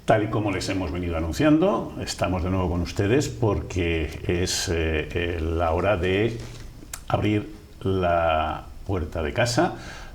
Tal y como les hemos venido anunciando, estamos de nuevo con ustedes porque es la hora de abrir la puerta de casa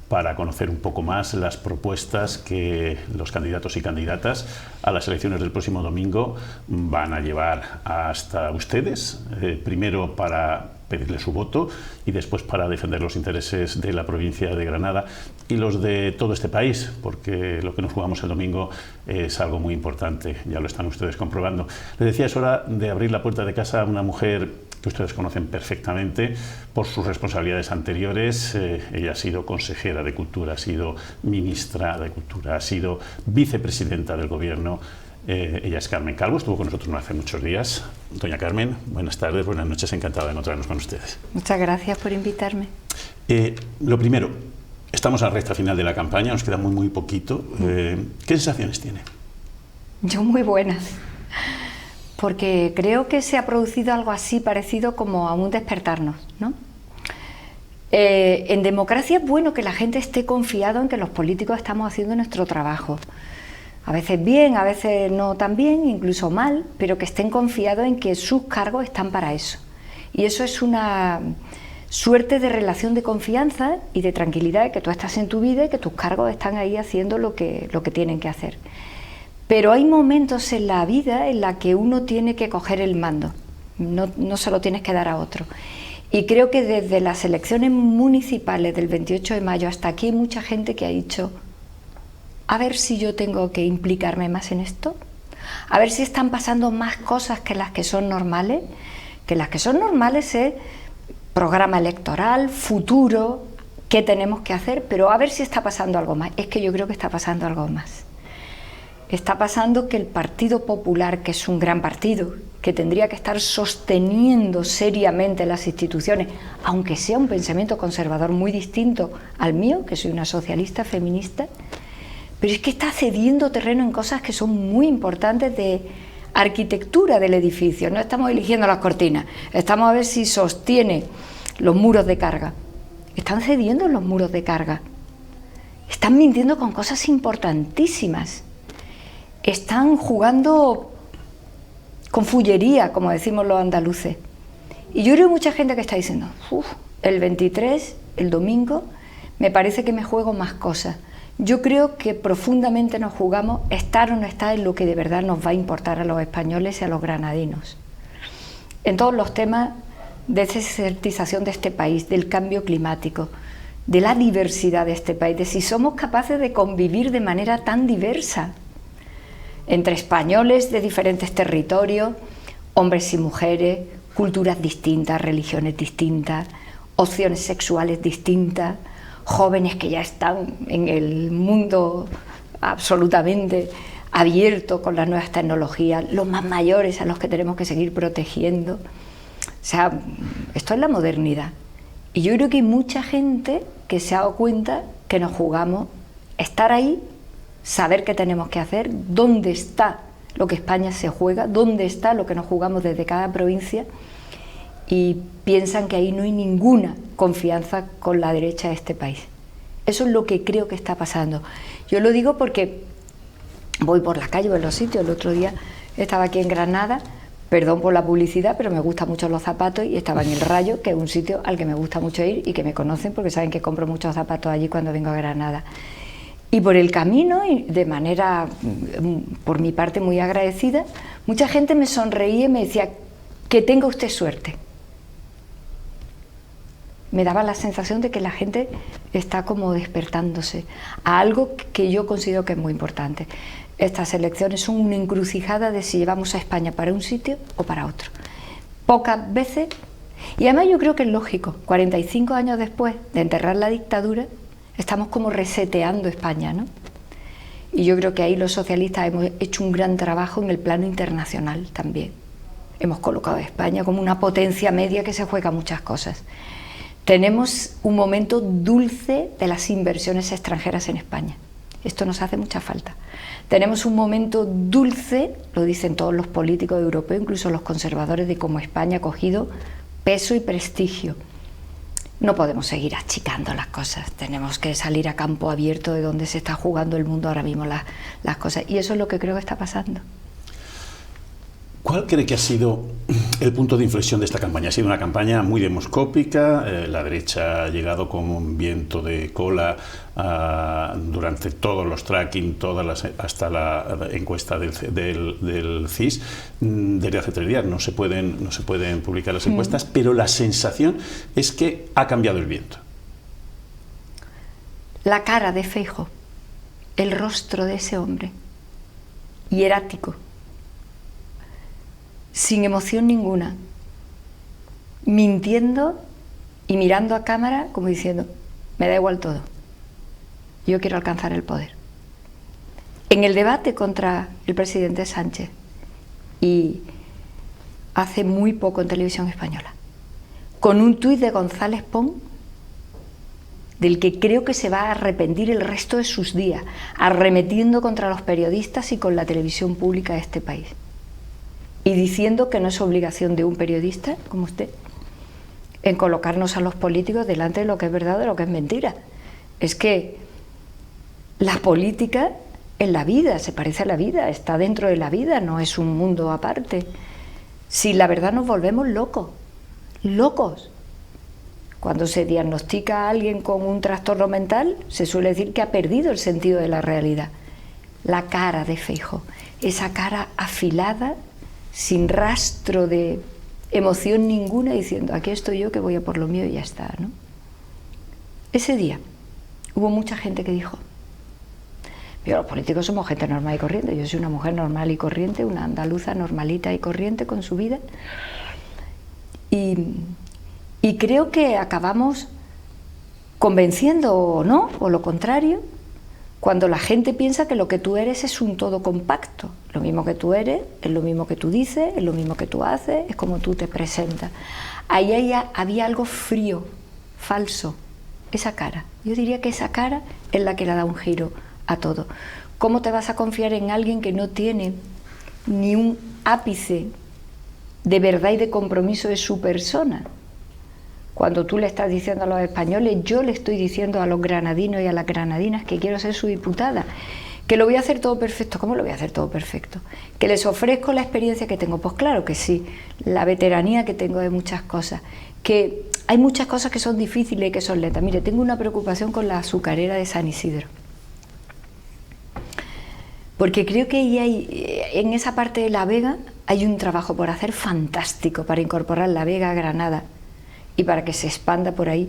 para conocer un poco más las propuestas que los candidatos y candidatas a las elecciones del próximo domingo van a llevar hasta ustedes, primero para pedirle su voto y después para defender los intereses de la provincia de Granada y los de todo este país, porque lo que nos jugamos el domingo es algo muy importante, ya lo están ustedes comprobando. Les decía, es hora de abrir la puerta de casa a una mujer que ustedes conocen perfectamente por sus responsabilidades anteriores. Ella ha sido consejera de Cultura, ha sido ministra de Cultura, ha sido vicepresidenta del Gobierno. Ella es Carmen Calvo, estuvo con nosotros no hace muchos días. Doña Carmen, buenas tardes, buenas noches, encantada de encontrarnos con ustedes. Muchas gracias por invitarme. Lo primero, estamos a la recta final de la campaña, nos queda muy poquito. ¿Qué sensaciones tiene? Yo muy buenas, porque creo que se ha producido algo así parecido como a un despertarnos, ¿no? En democracia es bueno que la gente esté confiado en que los políticos estamos haciendo nuestro trabajo. A veces bien, a veces no tan bien, incluso mal, pero que estén confiados en que sus cargos están para eso. Y eso es una suerte de relación de confianza y de tranquilidad, de que tú estás en tu vida y que tus cargos están ahí haciendo lo que tienen que hacer. Pero hay momentos en la vida en la que uno tiene que coger el mando, no se lo tienes que dar a otro. Y creo que desde las elecciones municipales del 28 de mayo hasta aquí hay mucha gente que ha dicho: a ver si yo tengo que implicarme más en esto, a ver si están pasando más cosas que las que son normales, es programa electoral, futuro, qué tenemos que hacer, pero a ver si está pasando algo más. Es que yo creo que está pasando algo más. Está pasando que el Partido Popular, que es un gran partido, que tendría que estar sosteniendo seriamente las instituciones, aunque sea un pensamiento conservador muy distinto al mío, que soy una socialista feminista, pero es que está cediendo terreno en cosas que son muy importantes de arquitectura del edificio. No estamos eligiendo las cortinas, estamos a ver si sostiene los muros de carga. Están cediendo los muros de carga, están mintiendo con cosas importantísimas, están jugando con fullería, como decimos los andaluces. Y yo creo que mucha gente que está diciendo: el 23, el domingo, me parece que me juego más cosas. Yo creo que profundamente nos jugamos estar o no estar en lo que de verdad nos va a importar a los españoles y a los granadinos. En todos los temas de desertización de este país, del cambio climático, de la diversidad de este país, de si somos capaces de convivir de manera tan diversa entre españoles de diferentes territorios, hombres y mujeres, culturas distintas, religiones distintas, opciones sexuales distintas, jóvenes que ya están en el mundo absolutamente abierto con las nuevas tecnologías, los más mayores a los que tenemos que seguir protegiendo. O sea, esto es la modernidad. Y yo creo que hay mucha gente que se ha dado cuenta que nos jugamos estar ahí, saber qué tenemos que hacer, dónde está lo que España se juega, dónde está lo que nos jugamos desde cada provincia, y piensan que ahí no hay ninguna confianza con la derecha de este país. Eso es lo que creo que está pasando. Yo lo digo porque voy por la calle, voy en los sitios. El otro día estaba aquí en Granada, perdón por la publicidad, pero me gustan mucho los zapatos, y estaba en El Rayo, que es un sitio al que me gusta mucho ir y que me conocen porque saben que compro muchos zapatos allí cuando vengo a Granada. Y por el camino, y de manera, por mi parte, muy agradecida, mucha gente me sonreía y me decía: que tenga usted suerte. Me daba la sensación de que la gente está como despertándose a algo que yo considero que es muy importante. Estas elecciones son una encrucijada de si llevamos a España para un sitio o para otro. Pocas veces, y además yo creo que es lógico, 45 años después de enterrar la dictadura, estamos como reseteando España, ¿no? Y yo creo que ahí los socialistas hemos hecho un gran trabajo en el plano internacional también. Hemos colocado a España como una potencia media que se juega muchas cosas. Tenemos un momento dulce de las inversiones extranjeras en España. Esto nos hace mucha falta. Tenemos un momento dulce, lo dicen todos los políticos europeos, incluso los conservadores, de cómo España ha cogido peso y prestigio. No podemos seguir achicando las cosas, tenemos que salir a campo abierto de donde se está jugando el mundo ahora mismo las cosas, y eso es lo que creo que está pasando. ¿Cuál cree que ha sido el punto de inflexión de esta campaña? Ha sido una campaña muy demoscópica, la derecha ha llegado como un viento de cola durante todos los tracking, hasta la encuesta del CIS. Desde hace 3 días no se pueden publicar las encuestas, pero la sensación es que ha cambiado el viento. La cara de Feijóo, el rostro de ese hombre, hierático, sin emoción ninguna, mintiendo y mirando a cámara como diciendo, me da igual todo, yo quiero alcanzar el poder. En el debate contra el presidente Sánchez, y hace muy poco en Televisión Española, con un tuit de González Pons, del que creo que se va a arrepentir el resto de sus días, arremetiendo contra los periodistas y con la televisión pública de este país. Y diciendo que no es obligación de un periodista como usted en colocarnos a los políticos delante de lo que es verdad o de lo que es mentira. Es que la política es la vida, se parece a la vida, está dentro de la vida, no es un mundo aparte. Si la verdad nos volvemos locos, locos. Cuando se diagnostica a alguien con un trastorno mental, se suele decir que ha perdido el sentido de la realidad. La cara de Feijóo, esa cara afilada, sin rastro de emoción ninguna, diciendo, aquí estoy yo que voy a por lo mío y ya está, ¿no? Ese día hubo mucha gente que dijo, pero los políticos somos gente normal y corriente, yo soy una mujer normal y corriente, una andaluza normalita y corriente con su vida, y creo que acabamos convenciendo o no, o lo contrario, cuando la gente piensa que lo que tú eres es un todo compacto. Lo mismo que tú eres, es lo mismo que tú dices, es lo mismo que tú haces, es como tú te presentas. Ahí había algo frío, falso, esa cara. Yo diría que esa cara es la que le da un giro a todo. ¿Cómo te vas a confiar en alguien que no tiene ni un ápice de verdad y de compromiso de su persona? Cuando tú le estás diciendo a los españoles, yo le estoy diciendo a los granadinos y a las granadinas que quiero ser su diputada, que lo voy a hacer todo perfecto. ¿Cómo lo voy a hacer todo perfecto? ¿Que les ofrezco la experiencia que tengo? Pues claro que sí, la veteranía que tengo de muchas cosas, que hay muchas cosas que son difíciles y que son lentas. Mire, tengo una preocupación con la azucarera de San Isidro, porque creo que ahí en esa parte de La Vega hay un trabajo por hacer fantástico para incorporar La Vega a Granada, y para que se expanda por ahí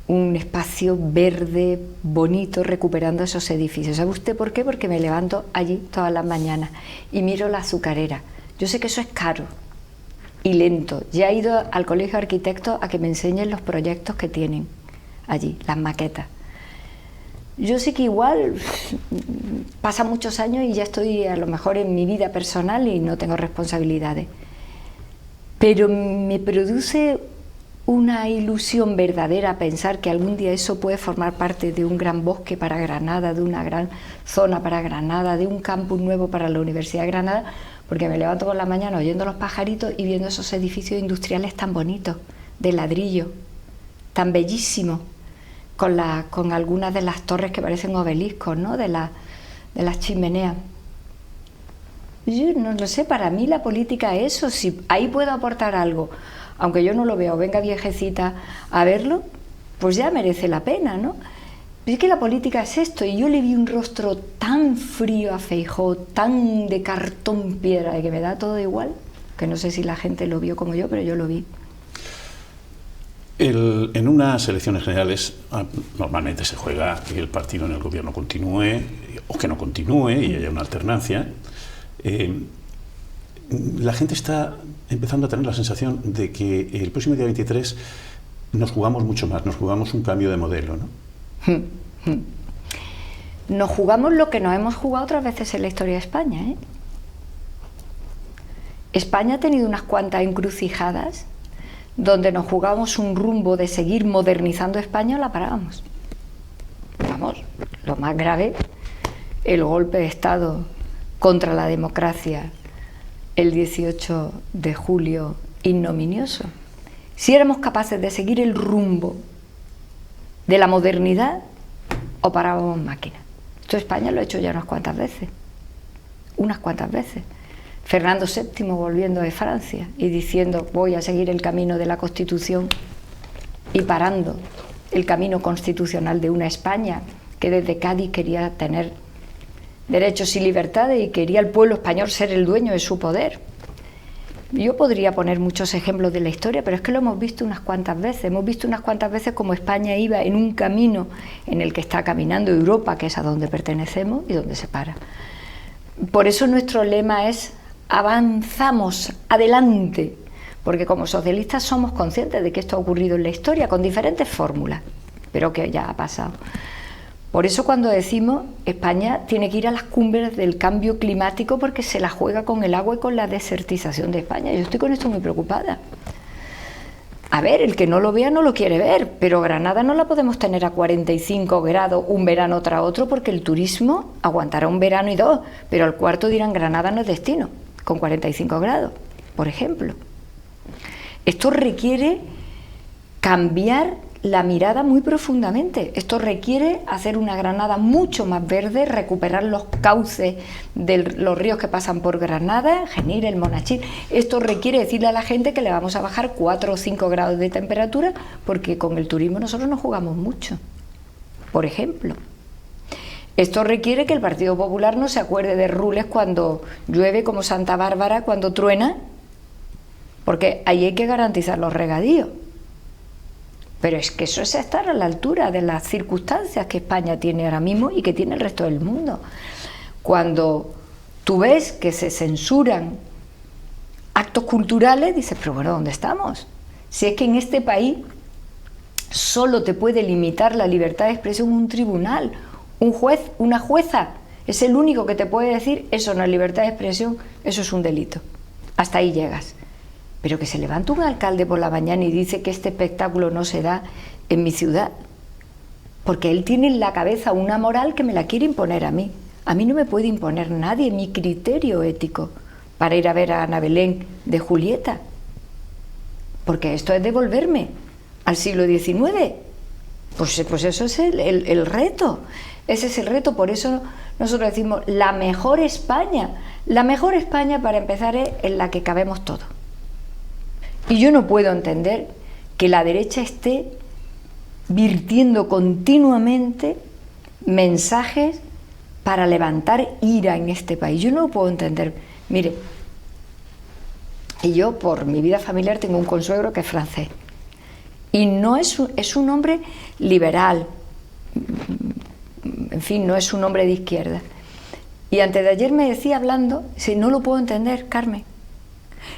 un espacio verde, bonito, recuperando esos edificios. ¿Sabe usted por qué? Porque me levanto allí todas las mañanas y miro la azucarera. Yo sé que eso es caro y lento. Ya he ido al Colegio de Arquitectos a que me enseñen los proyectos que tienen allí, las maquetas. Yo sé que igual pasan muchos años y ya estoy a lo mejor en mi vida personal y no tengo responsabilidades. Pero me produce una ilusión verdadera pensar que algún día eso puede formar parte de un gran bosque para Granada, de una gran zona para Granada, de un campus nuevo para la Universidad de Granada, porque me levanto por la mañana oyendo los pajaritos y viendo esos edificios industriales tan bonitos, de ladrillo, tan bellísimos, con algunas de las torres que parecen obeliscos, ¿no? de las chimeneas. Yo no lo sé, para mí la política es eso, si ahí puedo aportar algo, aunque yo no lo veo, venga viejecita a verlo, pues ya merece la pena, ¿no? Es que la política es esto, y yo le vi un rostro tan frío a Feijóo, tan de cartón piedra, de que me da todo igual, que no sé si la gente lo vio como yo, pero yo lo vi. En unas elecciones generales normalmente se juega que el partido en el gobierno continúe o que no continúe y haya una alternancia. La gente está empezando a tener la sensación de que el próximo día 23 nos jugamos mucho más, nos jugamos un cambio de modelo, ¿no? nos jugamos lo que nos hemos jugado otras veces en la historia de España, ¿eh? España ha tenido unas cuantas encrucijadas donde nos jugábamos un rumbo de seguir modernizando España o la parábamos. Vamos, lo más grave, el golpe de Estado contra la democracia el 18 de julio ignominioso. Si éramos capaces de seguir el rumbo de la modernidad o parábamos máquina. Esto España lo ha hecho ya unas cuantas veces. Fernando VII volviendo de Francia y diciendo voy a seguir el camino de la Constitución y parando el camino constitucional de una España que desde Cádiz quería tener derechos y libertades y quería el pueblo español ser el dueño de su poder. Yo podría poner muchos ejemplos de la historia, pero es que lo hemos visto unas cuantas veces. Hemos visto unas cuantas veces cómo España iba en un camino en el que está caminando Europa, que es a donde pertenecemos y donde se para. Por eso nuestro lema es avanzamos, adelante, porque como socialistas somos conscientes de que esto ha ocurrido en la historia con diferentes fórmulas, pero que ya ha pasado. Por eso cuando decimos España tiene que ir a las cumbres del cambio climático porque se la juega con el agua y con la desertización de España. Yo estoy con esto muy preocupada. A ver, el que no lo vea no lo quiere ver, pero Granada no la podemos tener a 45 grados un verano tras otro porque el turismo aguantará un verano y dos, pero al cuarto dirán Granada no es destino, con 45 grados, por ejemplo. Esto requiere cambiar la mirada muy profundamente. Esto requiere hacer una Granada mucho más verde, recuperar los cauces de los ríos que pasan por Granada, Genil, el Monachil. Esto requiere decirle a la gente que le vamos a bajar 4 o 5 grados de temperatura porque con el turismo nosotros nos jugamos mucho, por ejemplo. Esto requiere que el Partido Popular no se acuerde de Rules cuando llueve, como Santa Bárbara cuando truena, porque ahí hay que garantizar los regadíos. Pero es que eso es estar a la altura de las circunstancias que España tiene ahora mismo y que tiene el resto del mundo. Cuando tú ves que se censuran actos culturales, dices, pero bueno, ¿dónde estamos? Si es que en este país solo te puede limitar la libertad de expresión un tribunal, un juez, una jueza, es el único que te puede decir, eso no es libertad de expresión, eso es un delito. Hasta ahí llegas. Pero que se levanta un alcalde por la mañana y dice que este espectáculo no se da en mi ciudad, porque él tiene en la cabeza una moral que me la quiere imponer a mí. A mí no me puede imponer nadie mi criterio ético para ir a ver a Ana Belén de Julieta, porque esto es devolverme al siglo XIX. Pues eso es el reto, ese es el reto. Por eso nosotros decimos la mejor España para empezar es en la que cabemos todos. Y yo no puedo entender que la derecha esté virtiendo continuamente mensajes para levantar ira en este país. Yo no lo puedo entender. Mire, y yo por mi vida familiar tengo un consuegro que es francés. Y no es un hombre liberal, en fin, no es un hombre de izquierda. Y antes de ayer me decía hablando, si no lo puedo entender, Carmen.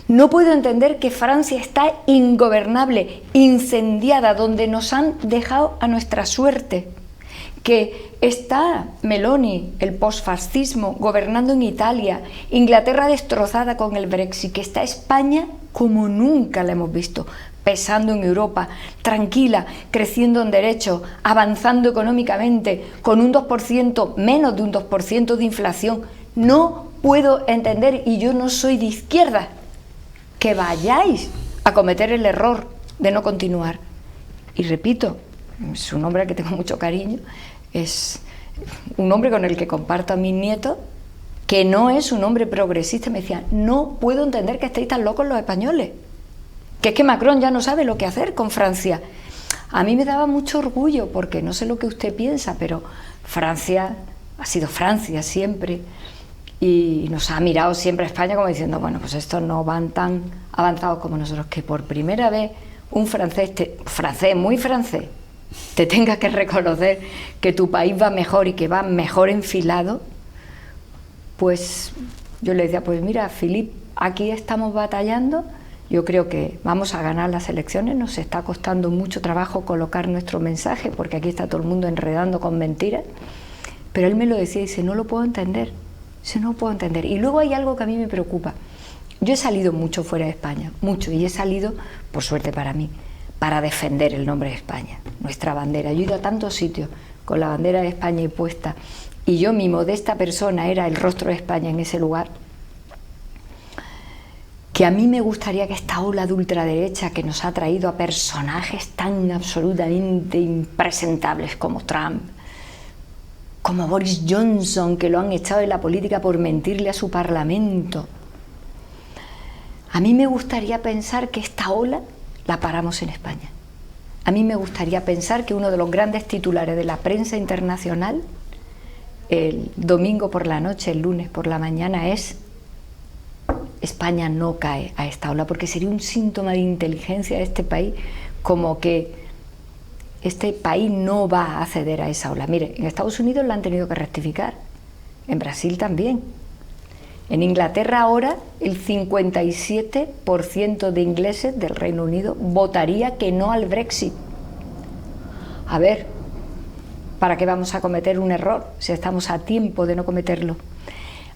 No puedo entender que Francia está ingobernable, incendiada, donde nos han dejado a nuestra suerte, que está Meloni, el posfascismo, gobernando en Italia, Inglaterra destrozada con el Brexit, que está España como nunca la hemos visto, pesando en Europa, tranquila, creciendo en derechos, avanzando económicamente, con un 2%, menos de un 2% de inflación. No puedo entender, y yo no soy de izquierda, que vayáis a cometer el error de no continuar. Y repito, es un hombre al que tengo mucho cariño, es un hombre con el que comparto a mis nietos, que no es un hombre progresista. Me decía, no puedo entender que estéis tan locos los españoles, que es que Macron ya no sabe lo que hacer con Francia. A mí me daba mucho orgullo, porque no sé lo que usted piensa, pero Francia ha sido Francia siempre, y nos ha mirado siempre a España como diciendo, bueno, pues estos no van tan avanzados como nosotros. Que por primera vez un francés, muy francés, te tenga que reconocer que tu país va mejor y que va mejor enfilado, pues yo le decía, pues mira, Philippe, aquí estamos batallando, yo creo que vamos a ganar las elecciones, nos está costando mucho trabajo colocar nuestro mensaje, porque aquí está todo el mundo enredando con mentiras, Pero él me lo decía y dice, no lo puedo entender. Dice, no lo puedo entender. Y luego hay algo que a mí me preocupa. Yo he salido mucho fuera de España, mucho, y he salido, por suerte para mí, para defender el nombre de España, nuestra bandera. Yo he ido a tantos sitios con la bandera de España y puesta, y yo, mi modesta persona, era el rostro de España en ese lugar, que a mí me gustaría que esta ola de ultraderecha que nos ha traído a personajes tan absolutamente impresentables como Trump, como Boris Johnson, que lo han echado de la política por mentirle a su parlamento, a mí me gustaría pensar que esta ola la paramos en España. A mí me gustaría pensar que uno de los grandes titulares de la prensa internacional el domingo por la noche, el lunes por la mañana, es: España no cae a esta ola, porque sería un síntoma de inteligencia de este país, como que este país no va a ceder a esa ola. Mire, en Estados Unidos la han tenido que rectificar, en Brasil también. En Inglaterra ahora el 57% de ingleses del Reino Unido votaría que no al Brexit. A ver, ¿para qué vamos a cometer un error si estamos a tiempo de no cometerlo?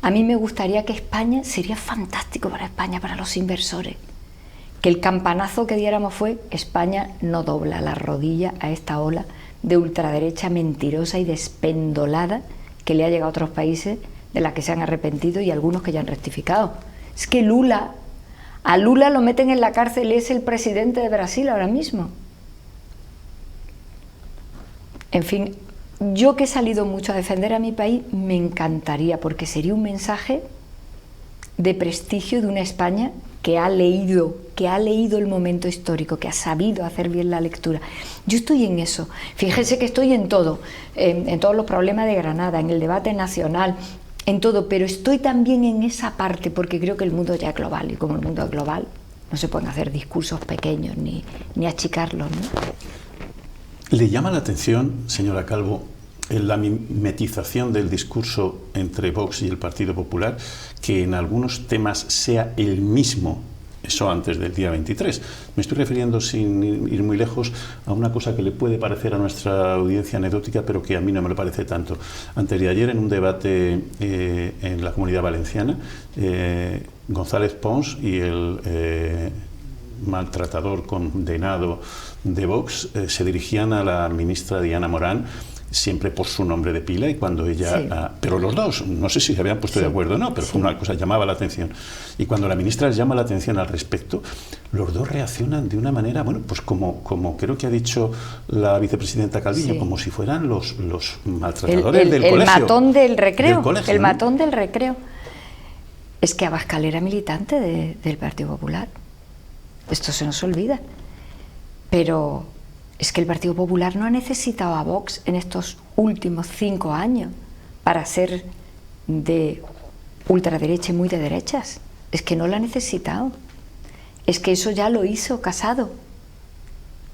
A mí me gustaría que España, sería fantástico para España, para los inversores, que el campanazo que diéramos fue: España no dobla la rodilla a esta ola de ultraderecha mentirosa y despendolada que le ha llegado a otros países, de la que se han arrepentido y algunos que ya han rectificado. Es que a Lula lo meten en la cárcel y es el presidente de Brasil ahora mismo. En fin, yo que he salido mucho a defender a mi país, me encantaría, porque sería un mensaje de prestigio de una España que ha leído el momento histórico, que ha sabido hacer bien la lectura. Yo estoy en eso. Fíjense que estoy en todo, en todos los problemas de Granada, en el debate nacional, en todo, pero estoy también en esa parte porque creo que el mundo ya es global, y como el mundo es global no se pueden hacer discursos pequeños ni achicarlos, ¿no? ¿Le llama la atención, señora Calvo, la mimetización del discurso entre Vox y el Partido Popular, que en algunos temas sea el mismo? Eso antes del día 23. Me estoy refiriendo, sin ir muy lejos, a una cosa que le puede parecer a nuestra audiencia anecdótica, pero que a mí no me lo parece tanto. Antes de ayer, en un debate en la Comunidad Valenciana, González Pons y el maltratador condenado de Vox se dirigían a la ministra Diana Morán, siempre por su nombre de pila, y cuando ella... Sí. Pero los dos, no sé si se habían puesto de acuerdo o no, pero fue una cosa que llamaba la atención. Y cuando la ministra les llama la atención al respecto, los dos reaccionan de una manera, bueno, pues como creo que ha dicho la vicepresidenta Calviño, como si fueran los maltratadores del colegio. El matón del recreo, del colegio, el matón del recreo. Es que Abascal era militante del Partido Popular. Esto se nos olvida. Pero es que el Partido Popular no ha necesitado a Vox en estos últimos 5 años para ser de ultraderecha y muy de derechas. Es que no lo ha necesitado. Es que eso ya lo hizo Casado.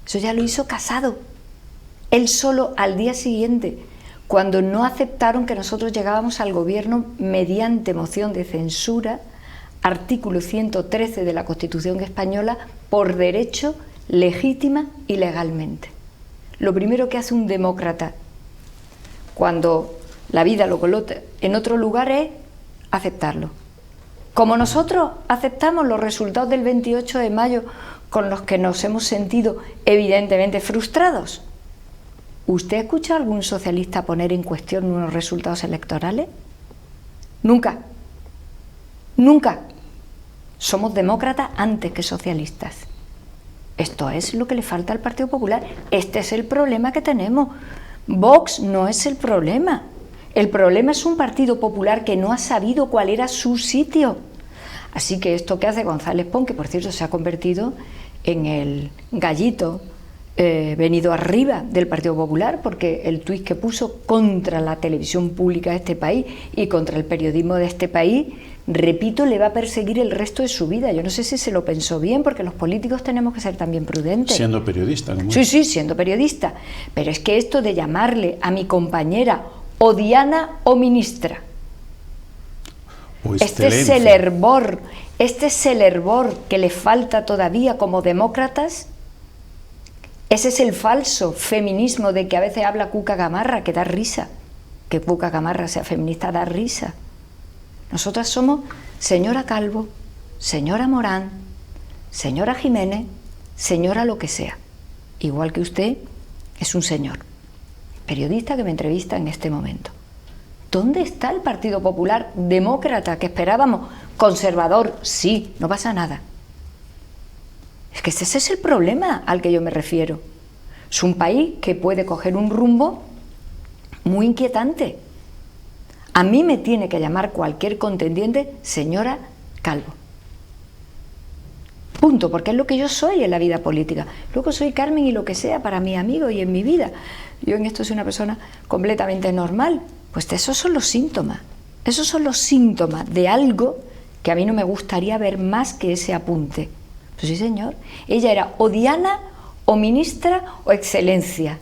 Eso ya lo hizo Casado. Él solo, al día siguiente, cuando no aceptaron que nosotros llegábamos al gobierno mediante moción de censura, artículo 113 de la Constitución española, por derecho, legítima y legalmente. Lo primero que hace un demócrata cuando la vida lo coloca en otro lugar es aceptarlo. Como nosotros aceptamos los resultados del 28 de mayo, con los que nos hemos sentido evidentemente frustrados. ¿Usted escucha a algún socialista poner en cuestión unos resultados electorales? Nunca. Nunca. Somos demócratas antes que socialistas. Esto es lo que le falta al Partido Popular. Este es el problema que tenemos. Vox no es el problema. El problema es un Partido Popular que no ha sabido cuál era su sitio. Así que esto que hace González Pons, que por cierto se ha convertido en el gallito venido arriba del Partido Popular, porque el tuit que puso contra la televisión pública de este país y contra el periodismo de este país, repito, le va a perseguir el resto de su vida. Yo no sé si se lo pensó bien, porque los políticos tenemos que ser también prudentes. Siendo periodista, ¿no? Sí, siendo periodista. Pero es que esto de llamarle a mi compañera o Diana o ministra, este es el hervor que le falta todavía como demócratas. Ese es el falso feminismo de que a veces habla Cuca Gamarra, que da risa. que Cuca Gamarra sea feminista da risa. Nosotras somos señora Calvo, señora Morán, señora Jiménez, señora lo que sea. Igual que usted es un señor periodista que me entrevista en este momento. ¿Dónde está el Partido Popular demócrata que esperábamos? Conservador, sí, no pasa nada. Es que ese es el problema al que yo me refiero. Es un país que puede coger un rumbo muy inquietante. A mí me tiene que llamar cualquier contendiente señora Calvo. Punto, porque es lo que yo soy en la vida política. Luego soy Carmen y lo que sea para mis amigos y en mi vida. Yo en esto soy una persona completamente normal. Pues esos son los síntomas. Esos son los síntomas de algo que a mí no me gustaría ver más que ese apunte. Pues sí, señor. Ella era o Diana, o ministra, o excelencia.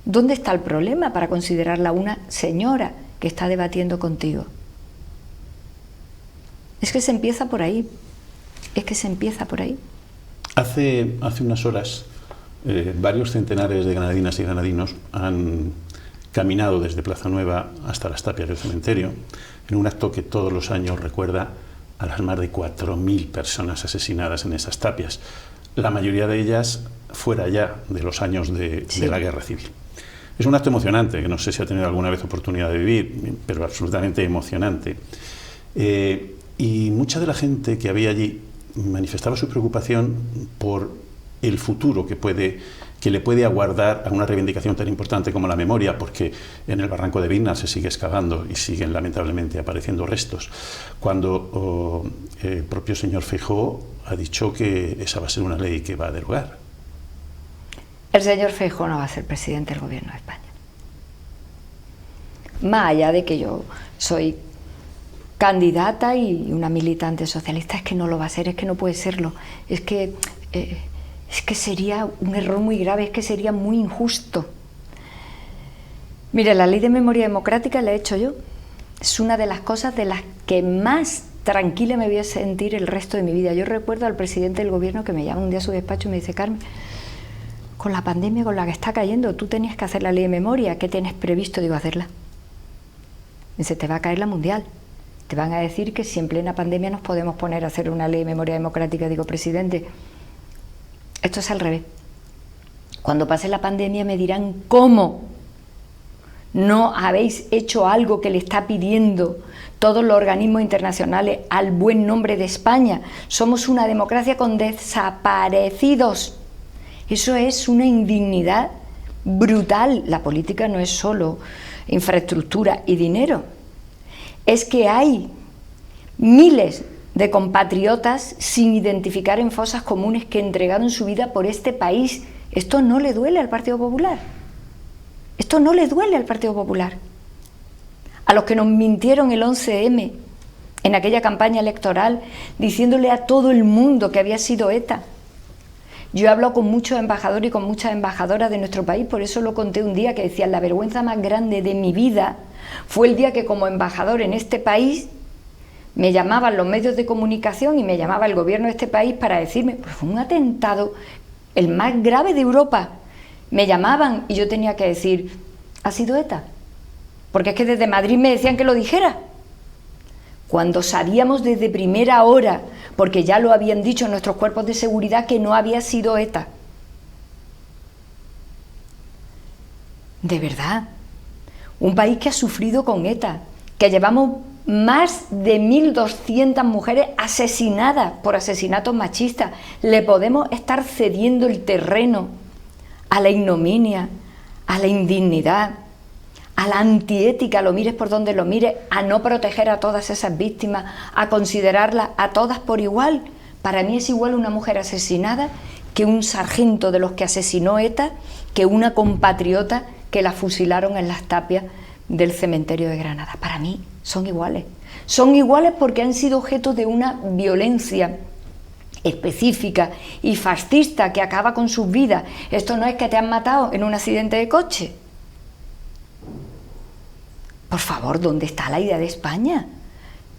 ¿Dónde está el problema para considerarla una señora que está debatiendo contigo? Es que se empieza por ahí. Es que se empieza por ahí. Hace unas horas, varios centenares de granadinas y granadinos han caminado desde Plaza Nueva hasta las tapias del cementerio, en un acto que todos los años recuerda a las más de 4.000 personas asesinadas en esas tapias, la mayoría de ellas fuera ya de los años de la Guerra Civil. Es un acto emocionante, que no sé si ha tenido alguna vez oportunidad de vivir, pero absolutamente emocionante. Y mucha de la gente que había allí manifestaba su preocupación por el futuro que le puede aguardar a una reivindicación tan importante como la memoria, porque en el barranco de Vigna se sigue excavando y siguen lamentablemente apareciendo restos, cuando el propio señor Feijóo ha dicho que esa va a ser una ley que va a derogar. El señor Feijóo no va a ser presidente del Gobierno de España. Más allá de que yo soy candidata y una militante socialista, es que no lo va a ser, es que no puede serlo, es que sería un error muy grave, es que sería muy injusto. Mire, la ley de memoria democrática la he hecho yo. Es una de las cosas de las que más tranquila me voy a sentir el resto de mi vida. Yo recuerdo al presidente del gobierno que me llama un día a su despacho y me dice: Carmen, con la pandemia con la que está cayendo, tú tenías que hacer la ley de memoria, ¿qué tienes previsto? Digo, hacerla. Me dice: te va a caer la mundial. Te van a decir que si en plena pandemia nos podemos poner a hacer una ley de memoria democrática. Digo, presidente, esto es al revés. Cuando pase la pandemia me dirán: ¿cómo no habéis hecho algo que le está pidiendo todos los organismos internacionales al buen nombre de España? Somos una democracia con desaparecidos. Eso es una indignidad brutal. La política no es solo infraestructura y dinero. Es que hay miles de compatriotas sin identificar en fosas comunes que entregaron su vida por este país. Esto no le duele al Partido Popular. Esto no le duele al Partido Popular. A los que nos mintieron el 11M en aquella campaña electoral, diciéndole a todo el mundo que había sido ETA. Yo he hablado con muchos embajadores y con muchas embajadoras de nuestro país, por eso lo conté un día, que decían: la vergüenza más grande de mi vida fue el día que como embajador en este país me llamaban los medios de comunicación y me llamaba el gobierno de este país para decirme: pues fue un atentado, el más grave de Europa. Me llamaban y yo tenía que decir: ¿ha sido ETA? Porque es que desde Madrid me decían que lo dijera. Cuando sabíamos desde primera hora, porque ya lo habían dicho nuestros cuerpos de seguridad, que no había sido ETA. De verdad, un país que ha sufrido con ETA, que llevamos más de 1.200 mujeres asesinadas por asesinatos machistas. ¿Le podemos estar cediendo el terreno a la ignominia, a la indignidad, a la antiética, lo mires por donde lo mires, a no proteger a todas esas víctimas, a considerarlas a todas por igual? Para mí es igual una mujer asesinada que un sargento de los que asesinó ETA, que una compatriota que la fusilaron en las tapias del cementerio de Granada. Para mí son iguales. Son iguales porque han sido objeto de una violencia específica y fascista que acaba con sus vidas. Esto no es que te han matado en un accidente de coche. Por favor, ¿dónde está la idea de España?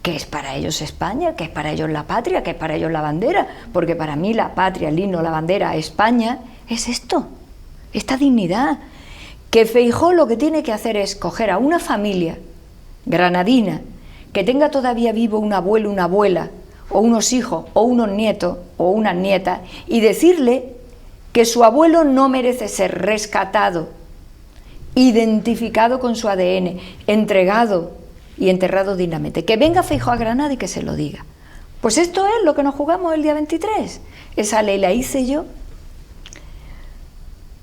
¿Qué es para ellos España? ¿Qué es para ellos la patria? ¿Qué es para ellos la bandera? Porque para mí la patria, el himno, la bandera, España, es esto, esta dignidad. que Feijóo lo que tiene que hacer es coger a una familia granadina que tenga todavía vivo un abuelo, una abuela, o unos hijos, o unos nietos, o unas nietas, y decirle que su abuelo no merece ser rescatado, identificado con su ADN, entregado y enterrado dignamente. Que venga Feijóo a Granada y que se lo diga. Pues esto es lo que nos jugamos el día 23. Esa ley la hice yo.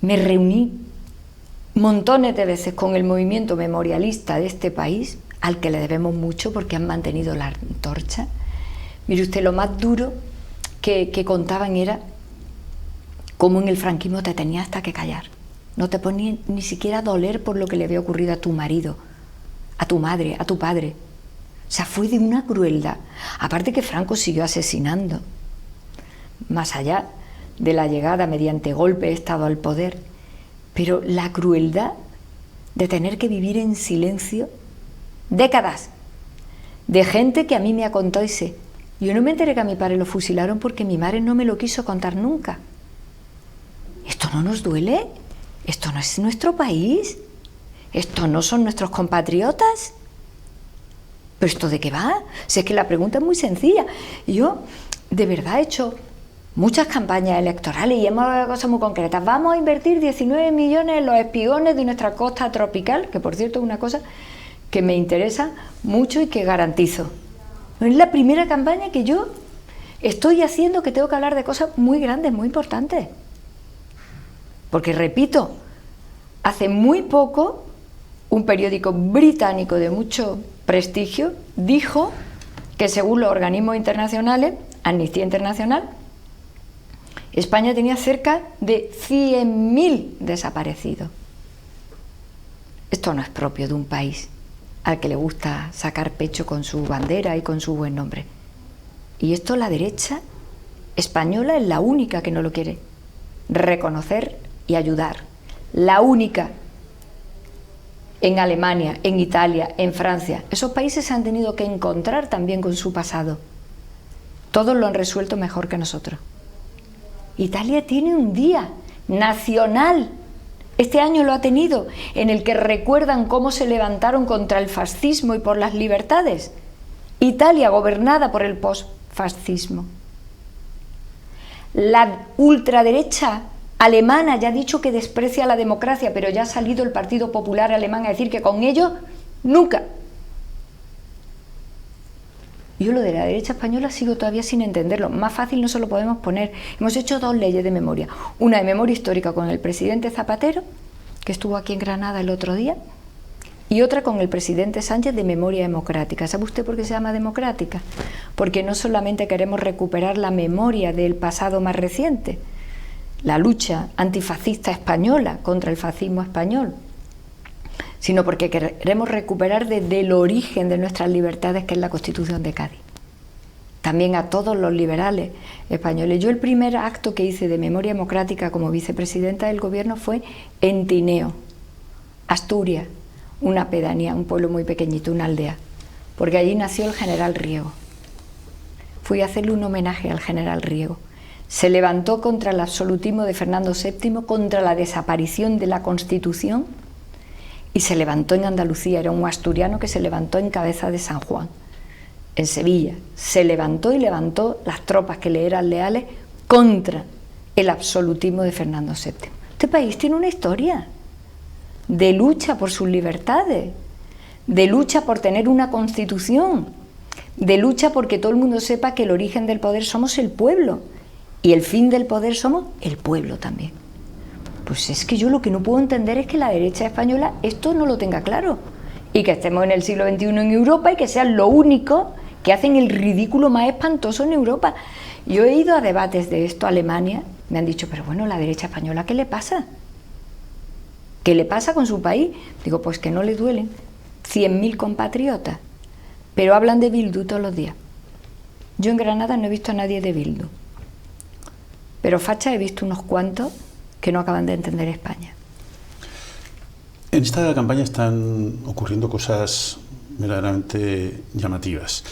Me reuní montones de veces con el movimiento memorialista de este país, al que le debemos mucho porque han mantenido la antorcha. Mire usted, lo más duro que contaban era cómo en el franquismo te tenías hasta que callar. No te ponías ni siquiera a doler por lo que le había ocurrido a tu marido, a tu madre, a tu padre. O sea, fue de una crueldad. Aparte que Franco siguió asesinando, más allá de la llegada mediante golpe de Estado al poder. Pero la crueldad de tener que vivir en silencio décadas, de gente que a mí me ha contado y dice, yo no me enteré que a mi padre lo fusilaron porque mi madre no me lo quiso contar nunca. ¿Esto no nos duele? ¿Esto no es nuestro país? ¿Esto no son nuestros compatriotas? ¿Pero esto de qué va? Si es que la pregunta es muy sencilla. Yo, de verdad, he hecho muchas campañas electorales y hemos hablado de cosas muy concretas. Vamos a invertir 19 millones en los espigones de nuestra costa tropical, que por cierto es una cosa que me interesa mucho y que garantizo. Es la primera campaña que yo estoy haciendo, que tengo que hablar de cosas muy grandes, muy importantes. Porque, repito, hace muy poco un periódico británico de mucho prestigio dijo que, según los organismos internacionales, Amnistía Internacional, España tenía cerca de 100.000 desaparecidos. Esto no es propio de un país al que le gusta sacar pecho con su bandera y con su buen nombre. Y esto la derecha española es la única que no lo quiere reconocer y ayudar. La única. En Alemania, en Italia, en Francia. Esos países se han tenido que encontrar también con su pasado. Todos lo han resuelto mejor que nosotros. Italia tiene un día nacional, este año lo ha tenido, en el que recuerdan cómo se levantaron contra el fascismo y por las libertades. Italia gobernada por el posfascismo. La ultraderecha alemana ya ha dicho que desprecia la democracia, pero ya ha salido el Partido Popular Alemán a decir que con ellos nunca. Yo lo de la derecha española sigo todavía sin entenderlo. Más fácil no se lo podemos poner. Hemos hecho 2 leyes de memoria. Una de memoria histórica con el presidente Zapatero, que estuvo aquí en Granada el otro día, y otra con el presidente Sánchez de memoria democrática. ¿Sabe usted por qué se llama democrática? Porque no solamente queremos recuperar la memoria del pasado más reciente, la lucha antifascista española contra el fascismo español, sino porque queremos recuperar desde el origen de nuestras libertades, que es la Constitución de Cádiz. También a todos los liberales españoles. Yo el primer acto que hice de memoria democrática como vicepresidenta del gobierno fue en Tineo, Asturias, una pedanía, un pueblo muy pequeñito, una aldea, porque allí nació el general Riego. Fui a hacerle un homenaje al general Riego. Se levantó contra el absolutismo de Fernando VII, contra la desaparición de la Constitución, y se levantó en Andalucía. Era un asturiano que se levantó en Cabeza de San Juan, en Sevilla. Se levantó y levantó las tropas que le eran leales contra el absolutismo de Fernando VII. Este país tiene una historia de lucha por sus libertades, de lucha por tener una constitución, de lucha porque todo el mundo sepa que el origen del poder somos el pueblo y el fin del poder somos el pueblo también. Pues es que yo lo que no puedo entender es que la derecha española esto no lo tenga claro y que estemos en el siglo XXI en Europa y que sean lo único que hacen el ridículo más espantoso en Europa. Yo he ido a debates de esto a Alemania, me han dicho, pero bueno, la derecha española, ¿qué le pasa? ¿Qué le pasa con su país? Digo, pues que no le duelen 100.000 compatriotas, pero hablan de Bildu todos los días. Yo en Granada no he visto a nadie de Bildu, pero facha he visto unos cuantos que no acaban de entender España. En esta campaña están ocurriendo cosas verdaderamente llamativas.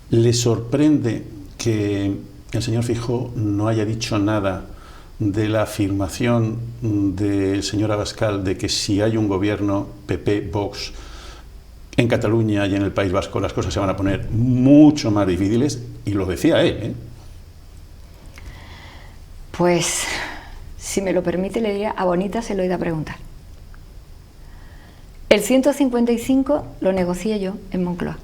¿Le sorprende que el señor Feijóo no haya dicho nada de la afirmación del señor Abascal de que si hay un gobierno PP-Vox en Cataluña y en el País Vasco las cosas se van a poner mucho más difíciles? Y lo decía él, ¿eh? Pues, si me lo permite, le diría, a Bonita se lo he ido a preguntar. El 155 lo negocié yo en Moncloa,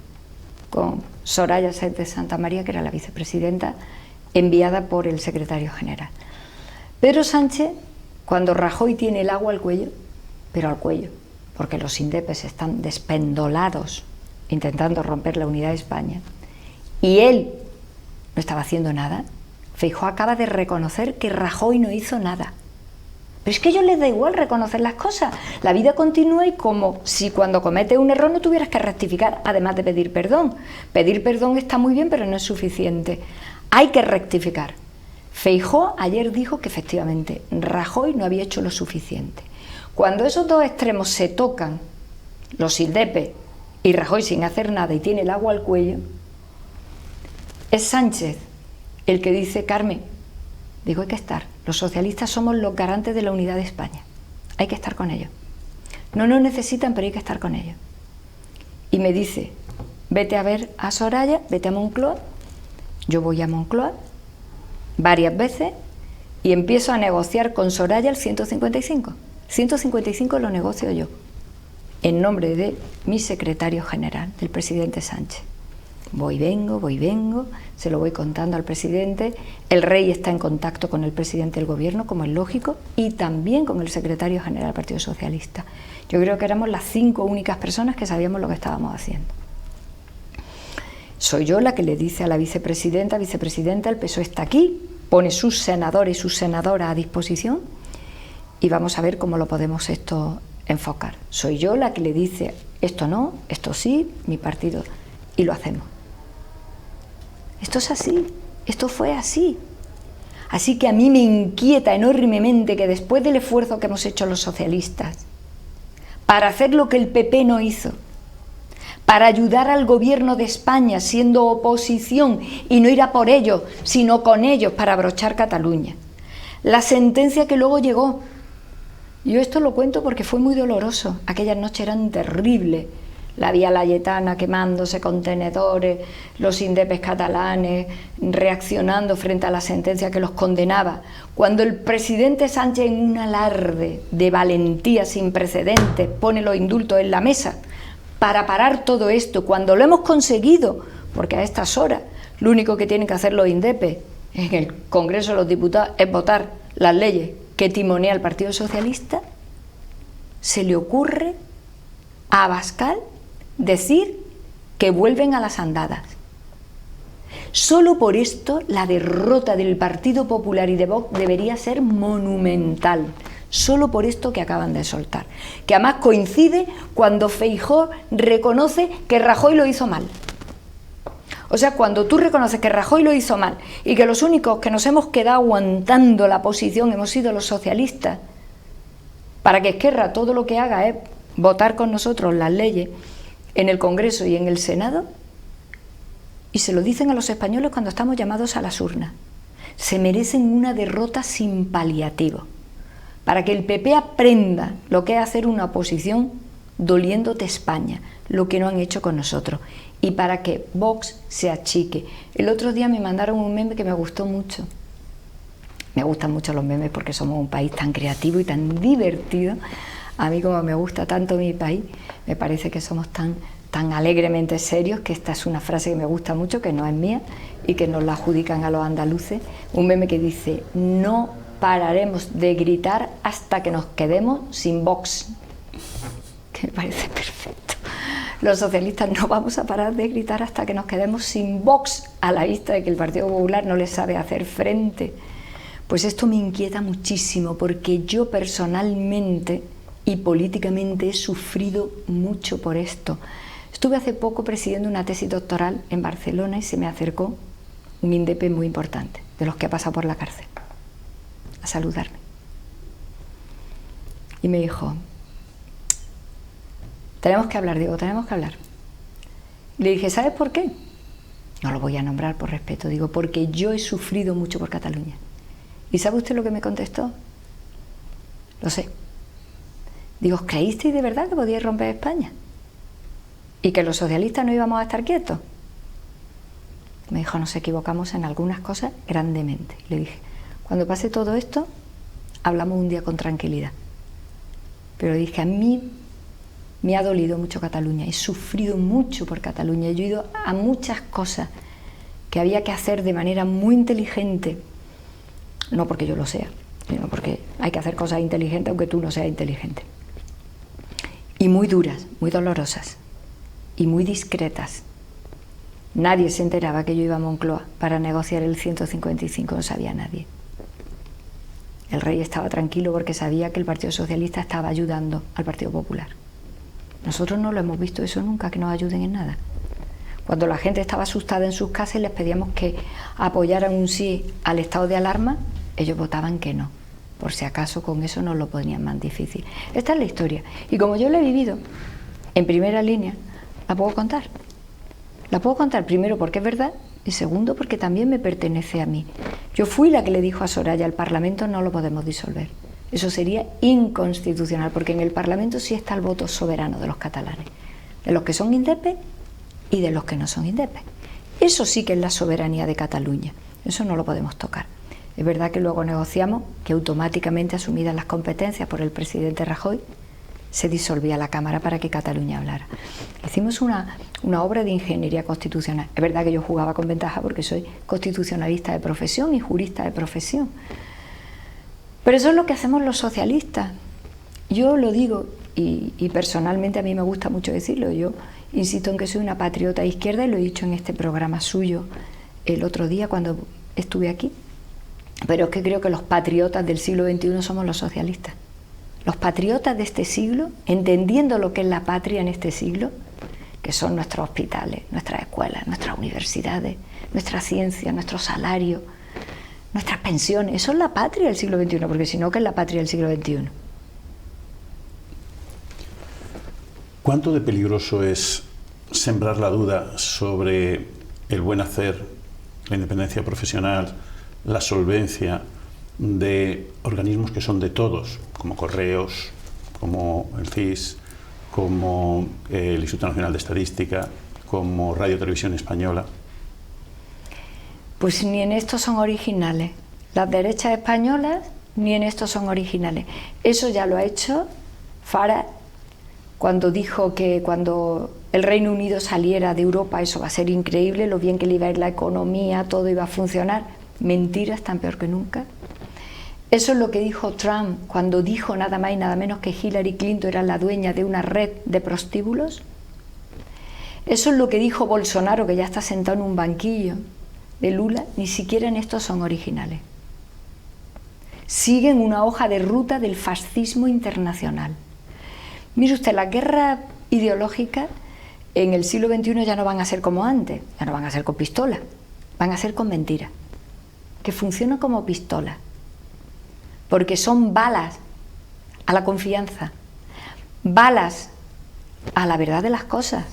con Soraya Sáenz de Santa María, que era la vicepresidenta, enviada por el secretario general. Pedro Sánchez, cuando Rajoy tiene el agua al cuello, pero al cuello, porque los indepes están despendolados intentando romper la unidad de España, y él no estaba haciendo nada. Feijóo acaba de reconocer que Rajoy no hizo nada. Pero es que a ellos les da igual reconocer las cosas. La vida continúa y como si cuando cometes un error no tuvieras que rectificar, además de pedir perdón. Pedir perdón está muy bien, pero no es suficiente. Hay que rectificar. Feijóo ayer dijo que efectivamente Rajoy no había hecho lo suficiente. Cuando esos dos extremos se tocan, los indepes y Rajoy sin hacer nada y tiene el agua al cuello, es Sánchez el que dice: Carmen, digo, hay que estar. Los socialistas somos los garantes de la unidad de España. Hay que estar con ellos. No nos necesitan, pero hay que estar con ellos. Y me dice: vete a ver a Soraya, vete a Moncloa. Yo voy a Moncloa varias veces y empiezo a negociar con Soraya el 155. 155 lo negocio yo, en nombre de mi secretario general, del presidente Sánchez. Voy, vengo, se lo voy contando al presidente. El rey está en contacto con el presidente del gobierno, como es lógico, y también con el secretario general del Partido Socialista. Yo creo que éramos las 5 únicas personas que sabíamos lo que estábamos haciendo. Soy yo la que le dice a la vicepresidenta: el PSOE está aquí, pone sus senadores y sus senadoras a disposición y vamos a ver cómo lo podemos esto enfocar. Soy yo la que le dice: esto no, esto sí, mi partido, y lo hacemos. Esto es así, esto fue así. Así que a mí me inquieta enormemente que después del esfuerzo que hemos hecho los socialistas para hacer lo que el PP no hizo, para ayudar al gobierno de España siendo oposición y no ir a por ellos, sino con ellos para abrochar Cataluña, la sentencia que luego llegó, yo esto lo cuento porque fue muy doloroso, aquellas noches eran terribles. La Vía Layetana quemándose, contenedores, los indepes catalanes reaccionando frente a la sentencia que los condenaba. Cuando el presidente Sánchez, en un alarde de valentía sin precedentes, pone los indultos en la mesa para parar todo esto, cuando lo hemos conseguido, porque a estas horas lo único que tienen que hacer los indepes en el Congreso de los Diputados es votar las leyes que timonea el Partido Socialista, se le ocurre a Abascal decir que vuelven a las andadas. Solo por esto la derrota del Partido Popular y de Vox debería ser monumental. Solo por esto que acaban de soltar. Que además coincide cuando Feijóo reconoce que Rajoy lo hizo mal. O sea, cuando tú reconoces que Rajoy lo hizo mal y que los únicos que nos hemos quedado aguantando la posición hemos sido los socialistas, para que Esquerra todo lo que haga es votar con nosotros las leyes en el Congreso y en el Senado, y se lo dicen a los españoles cuando estamos llamados a las urnas. Se merecen una derrota sin paliativo, para que el PP aprenda lo que es hacer una oposición doliéndote España, lo que no han hecho con nosotros, y para que Vox se achique. El otro día me mandaron un meme que me gustó mucho. Me gustan mucho los memes porque somos un país tan creativo y tan divertido. A mí, como me gusta tanto mi país, me parece que somos tan alegremente serios, que esta es una frase que me gusta mucho, que no es mía y que nos la adjudican a los andaluces. Un meme que dice: no pararemos de gritar hasta que nos quedemos sin Vox. Que me parece perfecto. Los socialistas no vamos a parar de gritar hasta que nos quedemos sin Vox, a la vista de que el Partido Popular no les sabe hacer frente. Pues esto me inquieta muchísimo, porque yo personalmente y políticamente he sufrido mucho por esto. Estuve hace poco presidiendo una tesis doctoral en Barcelona y se me acercó un indepe muy importante, de los que ha pasado por la cárcel, a saludarme. Y me dijo: tenemos que hablar. Digo, tenemos que hablar. Le dije: ¿sabes por qué? No lo voy a nombrar por respeto. Digo, porque yo he sufrido mucho por Cataluña. ¿Y sabe usted lo que me contestó? Lo sé. Digo, ¿os creísteis de verdad que podíais romper España? ¿Y que los socialistas no íbamos a estar quietos? Me dijo, nos equivocamos en algunas cosas grandemente. Le dije, cuando pase todo esto, hablamos un día con tranquilidad. Pero dije, a mí me ha dolido mucho Cataluña, he sufrido mucho por Cataluña, yo he ido a muchas cosas que había que hacer de manera muy inteligente, no porque yo lo sea, sino porque hay que hacer cosas inteligentes aunque tú no seas inteligente. Y muy duras, muy dolorosas y muy discretas. Nadie se enteraba que yo iba a Moncloa para negociar el 155, no sabía nadie. El rey estaba tranquilo porque sabía que el Partido Socialista estaba ayudando al Partido Popular. Nosotros no lo hemos visto eso nunca, que nos ayuden en nada. Cuando la gente estaba asustada en sus casas y les pedíamos que apoyaran un sí al estado de alarma, ellos votaban que no. Por si acaso con eso nos lo ponían más difícil. Esta es la historia. Y como yo la he vivido en primera línea, la puedo contar. La puedo contar primero porque es verdad y segundo porque también me pertenece a mí. Yo fui la que le dijo a Soraya, el Parlamento no lo podemos disolver. Eso sería inconstitucional porque en el Parlamento sí está el voto soberano de los catalanes, de los que son indepes y de los que no son indepes. Eso sí que es la soberanía de Cataluña, eso no lo podemos tocar. Es verdad que luego negociamos que automáticamente asumidas las competencias por el presidente Rajoy, se disolvía la Cámara para que Cataluña hablara. Hicimos una obra de ingeniería constitucional. Es verdad que yo jugaba con ventaja porque soy constitucionalista de profesión y jurista de profesión. Pero eso es lo que hacemos los socialistas. Yo lo digo y personalmente a mí me gusta mucho decirlo. Yo insisto en que soy una patriota de izquierda y lo he dicho en este programa suyo el otro día cuando estuve aquí. Pero es que creo que los patriotas del siglo XXI somos los socialistas. Los patriotas de este siglo, entendiendo lo que es la patria en este siglo, que son nuestros hospitales, nuestras escuelas, nuestras universidades, nuestra ciencia, nuestro salario, nuestras pensiones, eso es la patria del siglo XXI, porque si no, ¿qué es la patria del siglo XXI? ¿Cuánto de peligroso es sembrar la duda sobre el buen hacer, la independencia profesional, la solvencia de organismos que son de todos, como Correos, como el CIS, como el Instituto Nacional de Estadística, como Radio Televisión Española? Pues ni en esto son originales. Las derechas españolas ni en esto son originales. Eso ya lo ha hecho Farage cuando dijo que cuando el Reino Unido saliera de Europa eso va a ser increíble, lo bien que le iba a ir la economía, todo iba a funcionar. Mentiras, tan peor que nunca. Eso es lo que dijo Trump cuando dijo nada más y nada menos que Hillary Clinton era la dueña de una red de prostíbulos. Eso es lo que dijo Bolsonaro, que ya está sentado en un banquillo de Lula. Ni siquiera en esto son originales. Siguen una hoja de ruta del fascismo internacional. Mire usted, las guerras ideológicas en el siglo XXI ya no van a ser como antes, ya no van a ser con pistolas, van a ser con mentiras, que funcionan como pistolas. Porque son balas a la confianza, balas a la verdad de las cosas,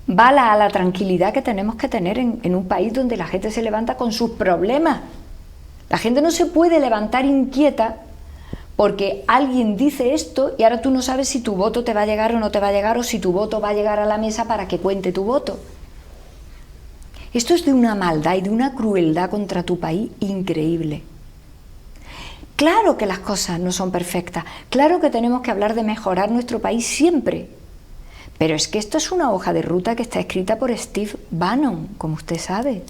balas a la tranquilidad que tenemos que tener en un país donde la gente se levanta con sus problemas. La gente no se puede levantar inquieta porque alguien dice esto y ahora tú no sabes si tu voto te va a llegar o no te va a llegar o si tu voto va a llegar a la mesa para que cuente tu voto. Esto es de una maldad y de una crueldad contra tu país increíble. Claro que las cosas no son perfectas, claro que tenemos que hablar de mejorar nuestro país siempre, pero es que esto es una hoja de ruta que está escrita por Steve Bannon, como usted sabe,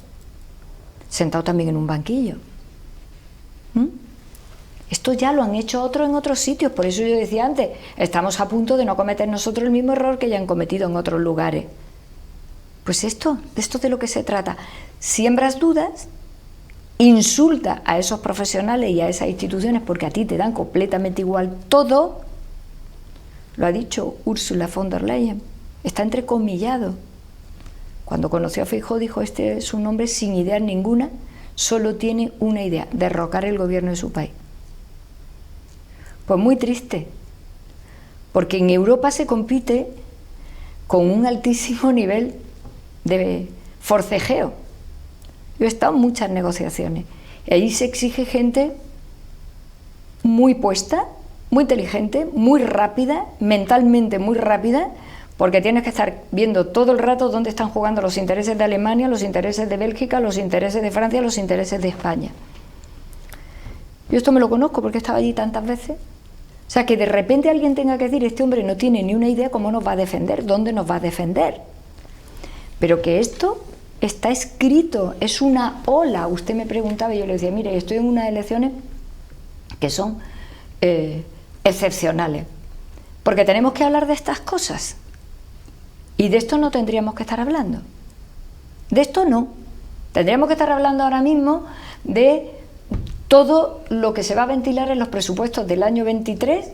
sentado también en un banquillo. Esto ya lo han hecho otros en otros sitios, por eso yo decía antes, estamos a punto de no cometer nosotros el mismo error que ya han cometido en otros lugares. Pues esto de lo que se trata, siembras dudas, insulta a esos profesionales y a esas instituciones porque a ti te dan completamente igual todo, lo ha dicho Ursula von der Leyen, está entrecomillado. Cuando conoció a Feijóo dijo, este es un hombre sin idea ninguna, solo tiene una idea, derrocar el gobierno de su país. Pues muy triste, porque en Europa se compite con un altísimo nivel de forcejeo. Yo he estado en muchas negociaciones y ahí se exige gente muy puesta, muy inteligente, muy rápida, mentalmente muy rápida, porque tienes que estar viendo todo el rato dónde están jugando los intereses de Alemania, los intereses de Bélgica, los intereses de Francia, los intereses de España. Yo esto me lo conozco porque he estado allí tantas veces. O sea, que de repente alguien tenga que decir, este hombre no tiene ni una idea cómo nos va a defender, dónde nos va a defender. Pero que esto está escrito, es una ola. Usted me preguntaba y yo le decía, mire, estoy en unas elecciones que son excepcionales, porque tenemos que hablar de estas cosas. Y de esto no tendríamos que estar hablando. De esto no. Tendríamos que estar hablando ahora mismo de todo lo que se va a ventilar en los presupuestos del año 23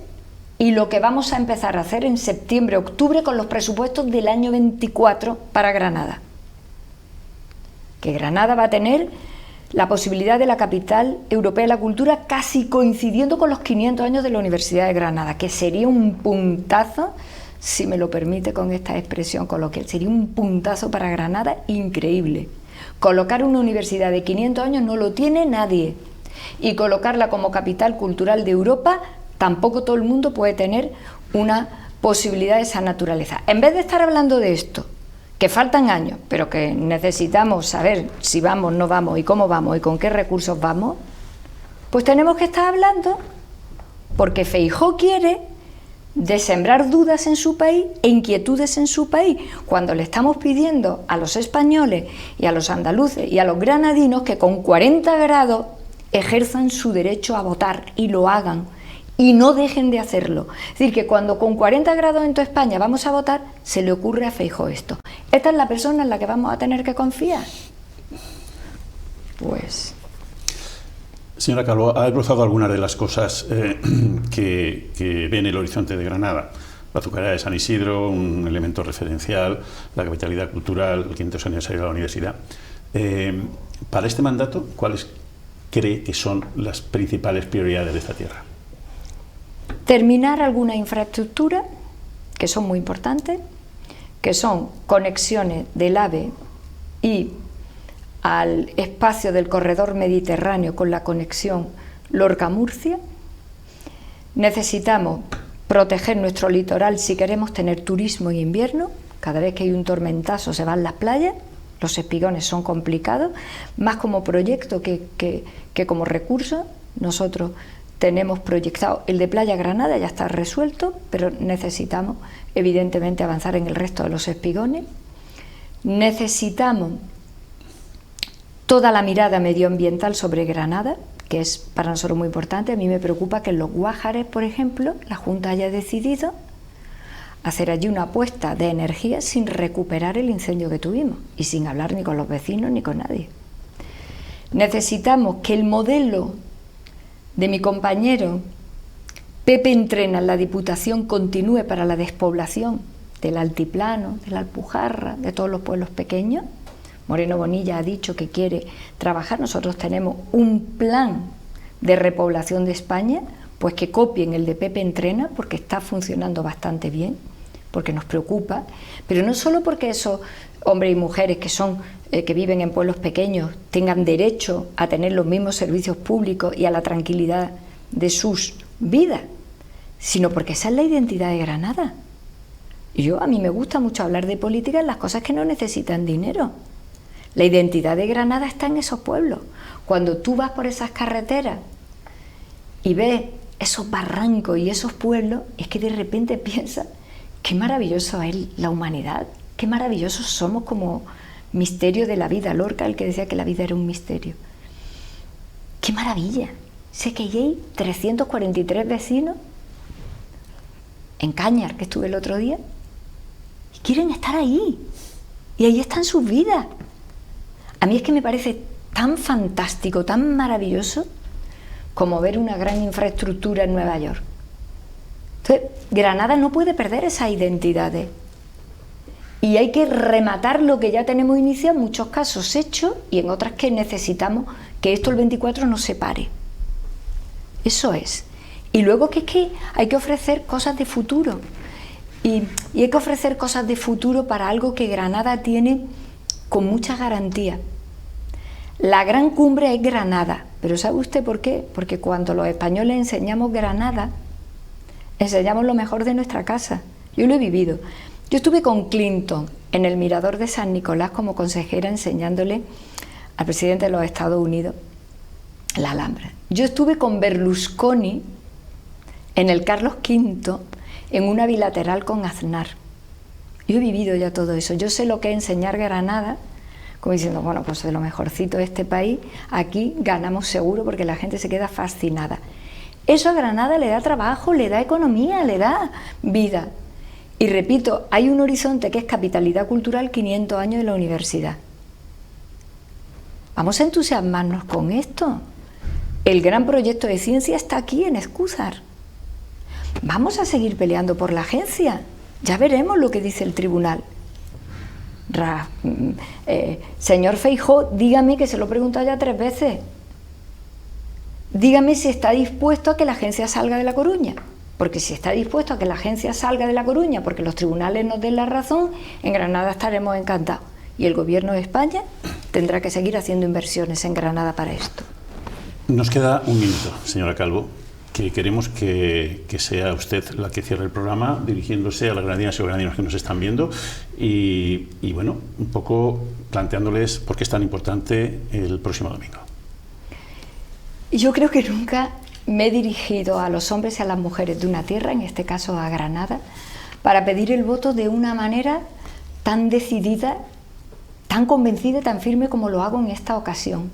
y lo que vamos a empezar a hacer en septiembre, octubre con los presupuestos del año 24 para Granada. Que Granada va a tener la posibilidad de la capital europea de la cultura casi coincidiendo con los 500 años de la Universidad de Granada, que sería un puntazo, si me lo permite con esta expresión coloquial, sería un puntazo para Granada increíble. Colocar una universidad de 500 años no lo tiene nadie, y colocarla como capital cultural de Europa tampoco todo el mundo puede tener una posibilidad de esa naturaleza. En vez de estar hablando de esto, que faltan años, pero que necesitamos saber si vamos, no vamos, y cómo vamos, y con qué recursos vamos, pues tenemos que estar hablando, porque Feijóo quiere de sembrar dudas en su país e inquietudes en su país, cuando le estamos pidiendo a los españoles y a los andaluces y a los granadinos que con 40 grados ejerzan su derecho a votar y lo hagan y no dejen de hacerlo. Es decir, que cuando con 40 grados en toda España vamos a votar, se le ocurre a Feijóo esto. ¿Esta es la persona en la que vamos a tener que confiar? Pues... Señora Calvo, ha esbozado algunas de las cosas que ve en el horizonte de Granada. La azucarera de San Isidro, un elemento referencial, la capitalidad cultural, el 500 aniversario de la universidad. Para este mandato, ¿cuáles cree que son las principales prioridades de esta tierra? Terminar alguna infraestructura, que son muy importantes, que son conexiones del AVE y al espacio del corredor mediterráneo con la conexión Lorca-Murcia. Necesitamos proteger nuestro litoral si queremos tener turismo en invierno. Cada vez que hay un tormentazo se van las playas, los espigones son complicados, más como proyecto que como recurso. Nosotros tenemos proyectado el de Playa Granada, ya está resuelto, pero necesitamos evidentemente avanzar en el resto de los espigones. Necesitamos toda la mirada medioambiental sobre Granada, que es para nosotros muy importante. A mí me preocupa que en los Guájares, por ejemplo, la Junta haya decidido hacer allí una apuesta de energía sin recuperar el incendio que tuvimos y sin hablar ni con los vecinos ni con nadie. Necesitamos que el modelo de mi compañero Pepe Entrena en la Diputación continúe para la despoblación del altiplano, de la Alpujarra, de todos los pueblos pequeños. Moreno Bonilla ha dicho que quiere trabajar. Nosotros tenemos un plan de repoblación de España, pues que copien el de Pepe Entrena, porque está funcionando bastante bien, porque nos preocupa, pero no solo porque esos hombres y mujeres que viven en pueblos pequeños tengan derecho a tener los mismos servicios públicos y a la tranquilidad de sus vidas, sino porque esa es la identidad de Granada. A mí me gusta mucho hablar de política en las cosas que no necesitan dinero. La identidad de Granada está en esos pueblos. Cuando tú vas por esas carreteras y ves esos barrancos y esos pueblos, es que de repente piensas, qué maravilloso es la humanidad, qué maravillosos somos como misterio de la vida. Lorca, el que decía que la vida era un misterio. ¡Qué maravilla! Sé que hay 343 vecinos en Cañar, que estuve el otro día, y quieren estar ahí. Y ahí están sus vidas. A mí es que me parece tan fantástico, tan maravilloso, como ver una gran infraestructura en Nueva York. Entonces, Granada no puede perder esas identidades. Y hay que rematar lo que ya tenemos iniciado, en muchos casos hecho, y en otras que necesitamos que esto el 24 no se pare. Eso es. Y luego que es que hay que ofrecer cosas de futuro. Y hay que ofrecer cosas de futuro para algo que Granada tiene con mucha garantía. La gran cumbre es Granada, pero ¿sabe usted por qué? Porque cuando los españoles enseñamos Granada, enseñamos lo mejor de nuestra casa. Yo lo he vivido. Yo estuve con Clinton en el Mirador de San Nicolás como consejera enseñándole al presidente de los Estados Unidos la Alhambra. Yo estuve con Berlusconi en el Carlos V en una bilateral con Aznar. Yo he vivido ya todo eso. Yo sé lo que es enseñar Granada, como diciendo, bueno, pues de lo mejorcito de este país, aquí ganamos seguro porque la gente se queda fascinada. Eso a Granada le da trabajo, le da economía, le da vida. Y repito, hay un horizonte que es capitalidad cultural, 500 años de la universidad. Vamos a entusiasmarnos con esto. El gran proyecto de ciencia está aquí en Escúzar. Vamos a seguir peleando por la agencia. Ya veremos lo que dice el tribunal. Señor Feijóo, dígame, que se lo he preguntado ya 3 veces. Dígame si está dispuesto a que la agencia salga de La Coruña. Porque si está dispuesto a que la agencia salga de La Coruña porque los tribunales nos den la razón, en Granada estaremos encantados. Y el Gobierno de España tendrá que seguir haciendo inversiones en Granada para esto. Nos queda un minuto, señora Calvo, que queremos que sea usted la que cierre el programa, dirigiéndose a las granadinas y granadinos que nos están viendo y bueno, un poco planteándoles por qué es tan importante el próximo domingo. Yo creo que nunca me he dirigido a los hombres y a las mujeres de una tierra, en este caso a Granada, para pedir el voto de una manera tan decidida, tan convencida y tan firme como lo hago en esta ocasión.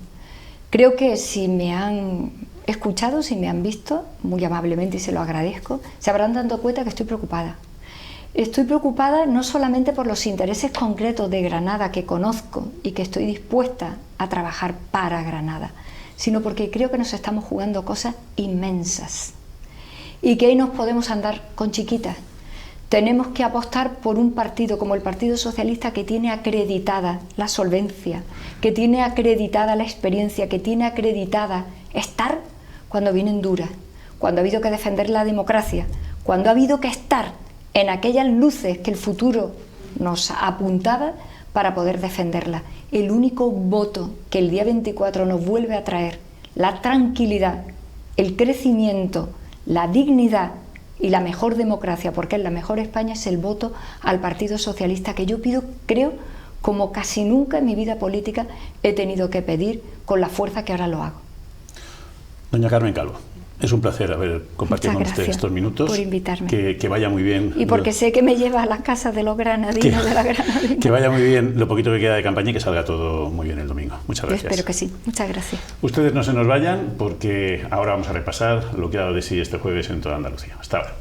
Creo que si me han escuchado, si me han visto, muy amablemente, y se lo agradezco, se habrán dado cuenta que estoy preocupada. Estoy preocupada no solamente por los intereses concretos de Granada que conozco y que estoy dispuesta a trabajar para Granada, sino porque creo que nos estamos jugando cosas inmensas y que ahí nos podemos andar con chiquitas. Tenemos que apostar por un partido como el Partido Socialista, que tiene acreditada la solvencia, que tiene acreditada la experiencia, que tiene acreditada estar cuando vienen duras, cuando ha habido que defender la democracia, cuando ha habido que estar en aquellas luces que el futuro nos apuntaba para poder defenderla. El único voto que el día 24 nos vuelve a traer la tranquilidad, el crecimiento, la dignidad y la mejor democracia, porque es la mejor España, es el voto al Partido Socialista, que yo pido, creo, como casi nunca en mi vida política he tenido que pedir, con la fuerza que ahora lo hago. Doña Carmen Calvo, es un placer haber compartido con usted estos minutos. Por invitarme. Que vaya muy bien. Y porque sé que me lleva a las casas de los granadinos de la Granadina. Que vaya muy bien lo poquito que queda de campaña y que salga todo muy bien el domingo. Muchas gracias. Yo espero que sí. Muchas gracias. Ustedes no se nos vayan, porque ahora vamos a repasar lo que ha dado de sí este jueves en toda Andalucía. Hasta ahora.